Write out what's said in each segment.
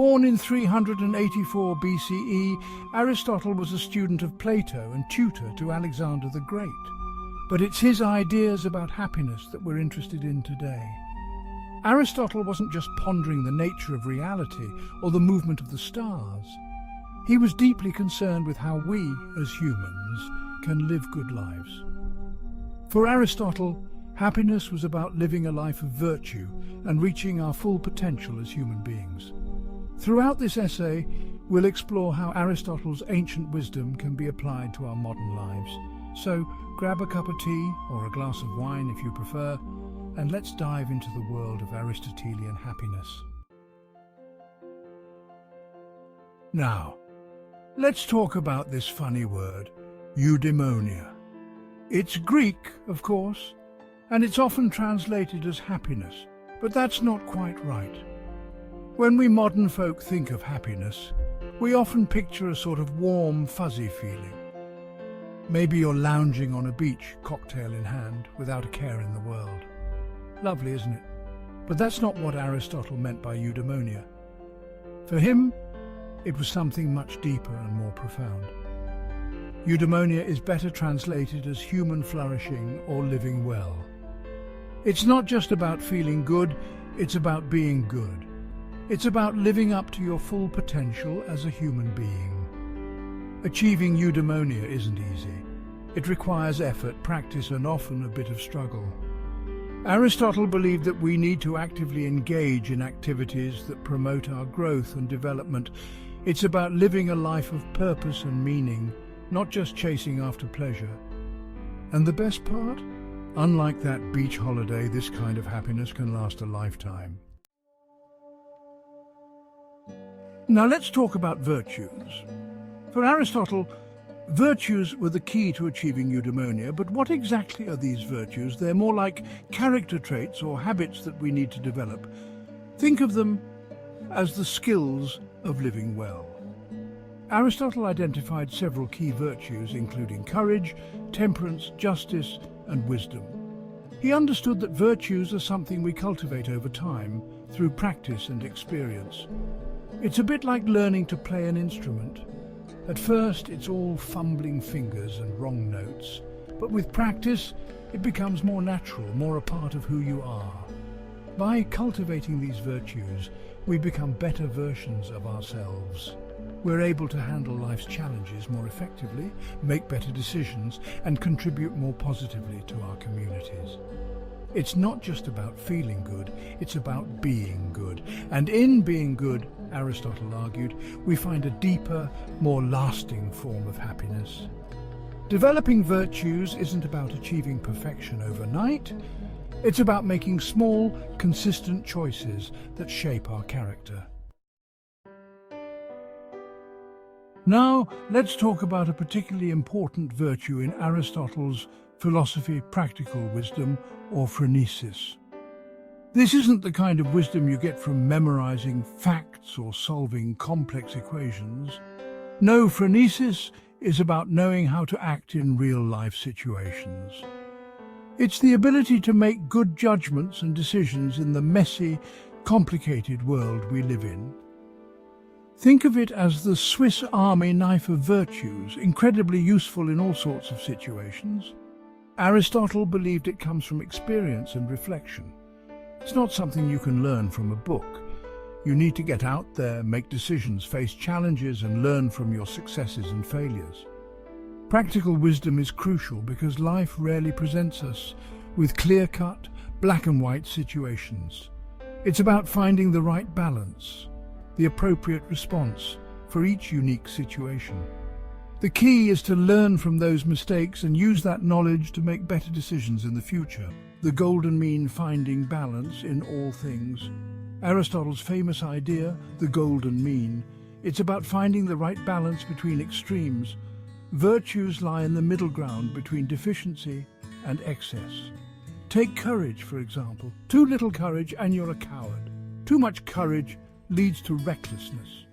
Born in 384 BCE, Aristotle was a student of Plato and tutor to Alexander the Great. But it's his ideas about happiness that we're interested in today. Aristotle wasn't just pondering the nature of reality or the movement of the stars. He was deeply concerned with how we, as humans, can live good lives. For Aristotle, happiness was about living a life of virtue and reaching our full potential as human beings. Throughout this essay, we'll explore how Aristotle's ancient wisdom can be applied to our modern lives. So grab a cup of tea or a glass of wine if you prefer, and let's dive into the world of Aristotelian happiness. Now, let's talk about this funny word, eudaimonia. It's Greek, of course, and it's often translated as happiness, but that's not quite right. When we modern folk think of happiness, we often picture a sort of warm, fuzzy feeling. Maybe you're lounging on a beach, cocktail in hand, without a care in the world. Lovely, isn't it? But that's not what Aristotle meant by eudaimonia. For him, it was something much deeper and more profound. Eudaimonia is better translated as human flourishing or living well. It's not just about feeling good, it's about being good. It's about living up to your full potential as a human being. Achieving eudaimonia isn't easy. It requires effort, practice, and often a bit of struggle. Aristotle believed that we need to actively engage in activities that promote our growth and development. It's about living a life of purpose and meaning, not just chasing after pleasure. And the best part? Unlike that beach holiday, this kind of happiness can last a lifetime. Now let's talk about virtues. For Aristotle, virtues were the key to achieving eudaimonia, but what exactly are these virtues? They're more like character traits or habits that we need to develop. Think of them as the skills of living well. Aristotle identified several key virtues, including courage, temperance, justice, and wisdom. He understood that virtues are something we cultivate over time, through practice and experience. It's a bit like learning to play an instrument. At first, it's all fumbling fingers and wrong notes, but with practice, it becomes more natural, more a part of who you are. By cultivating these virtues, we become better versions of ourselves. We're able to handle life's challenges more effectively, make better decisions, and contribute more positively to our communities. It's not just about feeling good, it's about being good. And in being good, Aristotle argued, we find a deeper, more lasting form of happiness. Developing virtues isn't about achieving perfection overnight. It's about making small, consistent choices that shape our character. Now, let's talk about a particularly important virtue in Aristotle's philosophy, practical wisdom, or phronesis. This isn't the kind of wisdom you get from memorizing facts or solving complex equations. No, phronesis is about knowing how to act in real-life situations. It's the ability to make good judgments and decisions in the messy, complicated world we live in. Think of it as the Swiss Army knife of virtues, incredibly useful in all sorts of situations. Aristotle believed it comes from experience and reflection. It's not something you can learn from a book. You need to get out there, make decisions, face challenges, and learn from your successes and failures. Practical wisdom is crucial because life rarely presents us with clear-cut, black-and-white situations. It's about finding the right balance, the appropriate response for each unique situation. The key is to learn from those mistakes and use that knowledge to make better decisions in the future. The golden mean, finding balance in all things. Aristotle's famous idea, the golden mean, it's about finding the right balance between extremes. Virtues lie in the middle ground between deficiency and excess. Take courage, for example. Too little courage and you're a coward. Too much courage leads to recklessness.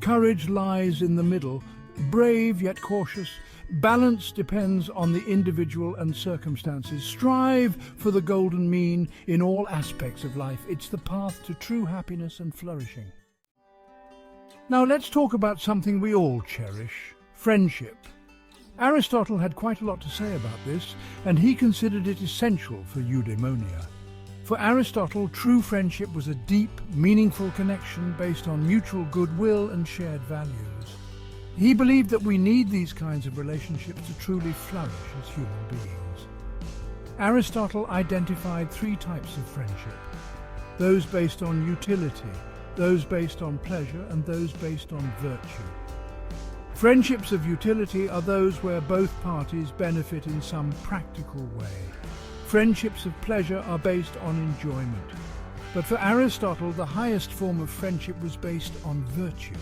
Courage lies in the middle, brave yet cautious. Balance depends on the individual and circumstances. Strive for the golden mean in all aspects of life. It's the path to true happiness and flourishing. Now let's talk about something we all cherish, friendship. Aristotle had quite a lot to say about this, and he considered it essential for eudaimonia. For Aristotle, true friendship was a deep, meaningful connection based on mutual goodwill and shared values. He believed that we need these kinds of relationships to truly flourish as human beings. Aristotle identified three types of friendship: those based on utility, those based on pleasure, and those based on virtue. Friendships of utility are those where both parties benefit in some practical way. Friendships of pleasure are based on enjoyment. But for Aristotle, the highest form of friendship was based on virtue.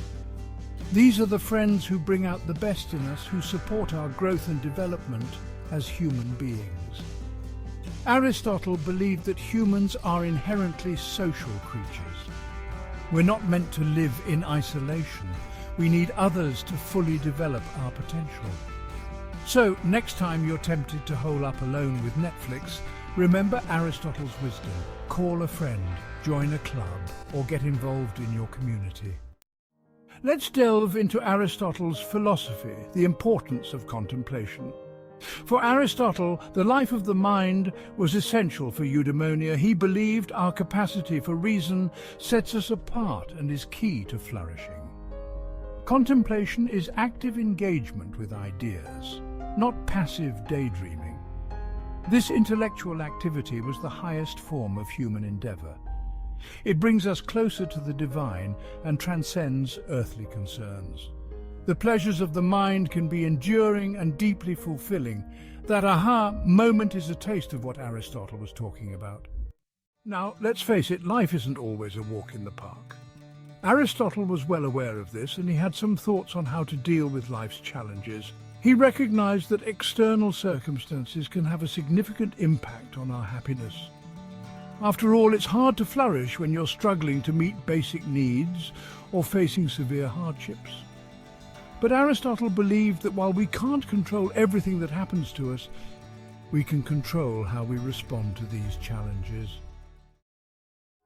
These are the friends who bring out the best in us, who support our growth and development as human beings. Aristotle believed that humans are inherently social creatures. We're not meant to live in isolation. We need others to fully develop our potential. So, next time you're tempted to hole up alone with Netflix, remember Aristotle's wisdom. Call a friend, join a club, or get involved in your community. Let's delve into Aristotle's philosophy, the importance of contemplation. For Aristotle, the life of the mind was essential for eudaimonia. He believed our capacity for reason sets us apart and is key to flourishing. Contemplation is active engagement with ideas, not passive daydreaming. This intellectual activity was the highest form of human endeavor. It brings us closer to the divine and transcends earthly concerns. The pleasures of the mind can be enduring and deeply fulfilling. That aha moment is a taste of what Aristotle was talking about. Now, let's face it, life isn't always a walk in the park. Aristotle was well aware of this, and he had some thoughts on how to deal with life's challenges. He recognized that external circumstances can have a significant impact on our happiness. After all, it's hard to flourish when you're struggling to meet basic needs or facing severe hardships. But Aristotle believed that while we can't control everything that happens to us, we can control how we respond to these challenges.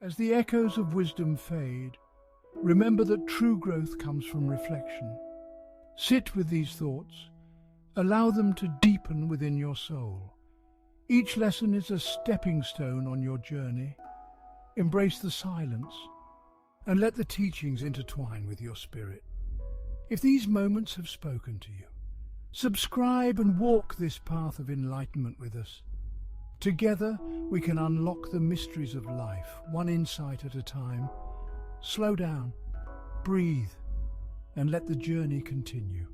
As the echoes of wisdom fade, remember that true growth comes from reflection. Sit with these thoughts. Allow them to deepen within your soul. Each lesson is a stepping stone on your journey. Embrace the silence and let the teachings intertwine with your spirit. If these moments have spoken to you, subscribe and walk this path of enlightenment with us. Together, we can unlock the mysteries of life, one insight at a time. Slow down, breathe, and let the journey continue.